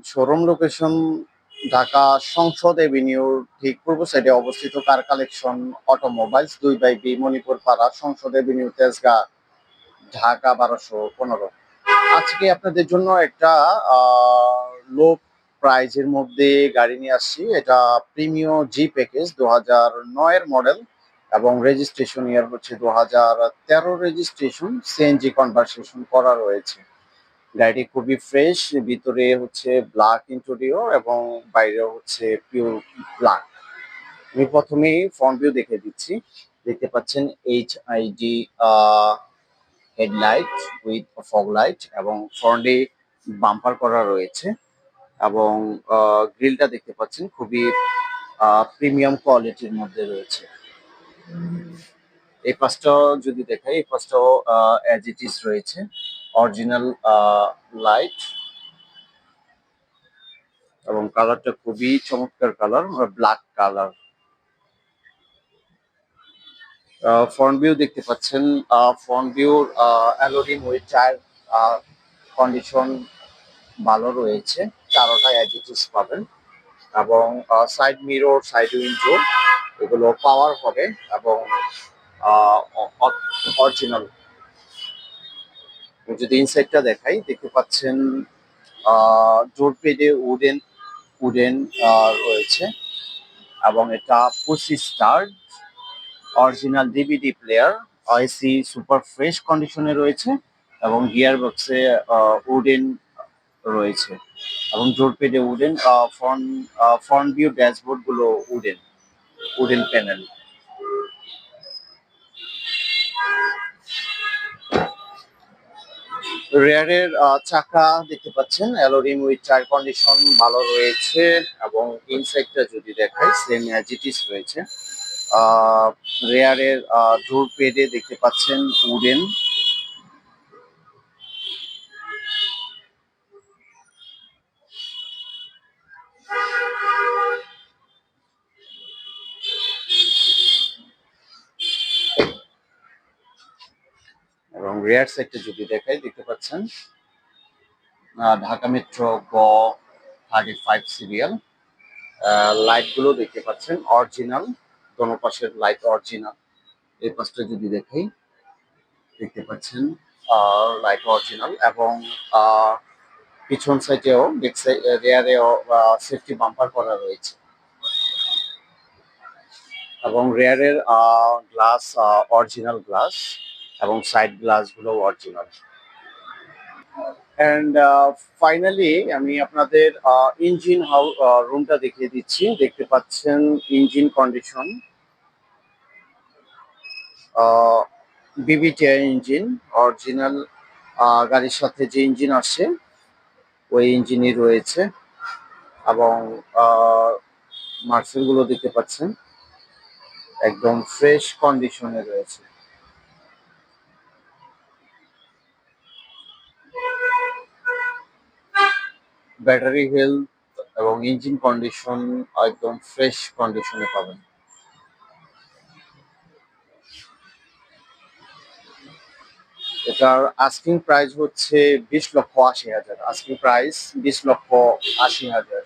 Showroom location Dhaka সংসদ এভিনিউর ঠিক পূর্ব সাইডে অবস্থিত কার কালেকশন অটোমোবাইলস 2/বি মণিপুর পাড়া সংসদ এভিনিউ তেজগাঁ ঢাকা 1215। আজকে আপনাদের জন্য একটা লো প্রাইজের মধ্যে গাড়ি নিয়ে আসছি। এটা প্রিমিয় জি প্যাকেজ 2009 মডেল এবং রেজিস্ট্রেশন ইয়ার হচ্ছে 2013 রেজিস্ট্রেশন, সিএনজি কনভার্সেশন করা রয়েছে। গাড়িটি খুবই ফ্রেশ, ভিতরে হচ্ছে ব্ল্যাক ইন্টেরিয়র এবং বাইরে হচ্ছে পিওর ব্ল্যাক। আমি প্রথমেই ফ্রন্ট ভিউ দেখে দিচ্ছি। দেখতে পাচ্ছেন HID headlight with fog light এবং ফ্রন্টে বাম্পার করা রয়েছে এবং গ্রিলটা দেখতে পাচ্ছেন খুবই প্রিমিয়াম কোয়ালিটির মধ্যে রয়েছে। এই পাশটাও যদি দেখাই, এই পাশটাও অ্যাজ ইট ইজ রয়েছে, অরিজিনাল লাইট এবং কালারটা খুবই চমৎকার colour, black colour. Front view দেখতে পাচ্ছেন, ফ্রন্ট ভিউর অ্যালোডিম উইথ টায়ার কন্ডিশন ভালো রয়েছে, চারোটায় অ্যাজ ইট ইজ পাবেন এবং সাইড মিরর, সাইড উইন্ডো এগুলো পাওয়ার হবে এবং অরিজিনাল। যদি ইনসাইডটা দেখাই, দেখতে পাচ্ছেন ডোর পেডে উডেন উডেন রয়েছে এবং এটা push start, original DVD player, আইসি সুপার ফ্রেশ কন্ডিশনে রয়েছে এবং গিয়ার বক্সে উডেন রয়েছে এবং ডোর পেডে উডেন, ফ্রন্ট ভিউ ড্যাশবোর্ড গুলো উডেন প্যানেল। রেয়ারের চাকা দেখতে পাচ্ছেন অ্যালোরিম উইথ টায়ার কন্ডিশন ভালো রয়েছে এবং ইনসাইডটা যদি দেখাই সেম অ্যাজ ইট ইজ রয়েছে। রেয়ারের ডোর পেডে দেখতে পাচ্ছেন উডেন এবং রেয়ার সাইডটা যদি দেখাই, দেখতে পাচ্ছেন ঢাকা মেট্রো গ 35 সিরিয়াল। লাইট গুলো দেখতে পাচ্ছেন অরিজিনাল, দোনো পাশের লাইট অরিজিনাল। এই পাশটা যদি দেখাই, দেখতে পাচ্ছেন লাইট অরিজিনাল এবং পিছন সাইডেও রেয়ারেও সেফটি বাম্পার করা রয়েছে এবং রেয়ারের গ্লাস অরিজিনাল গ্লাস এবং সাইড গ্লাস গুলো অরিজিনাল। অ্যান্ড ফাইনালি আমি আপনাদের ইঞ্জিন রুমটা দেখিয়ে দিচ্ছি। দেখতে পাচ্ছেন ইঞ্জিন কন্ডিশন, বিবিটিআই ইঞ্জিন অরিজিনাল, গাড়ির সাথে যে ইঞ্জিন আসে ওই ইঞ্জিনই রয়েছে এবং মার্সেল গুলো দেখতে পাচ্ছেন একদম ফ্রেশ কন্ডিশনে রয়েছে। ব্যাটারি হেলথ এবং ইঞ্জিন কন্ডিশন একদম ফ্রেশ কন্ডিশনে পাবেন। এটার আস্কিং প্রাইস হচ্ছে 20,80,000। Asking price 20,80,000।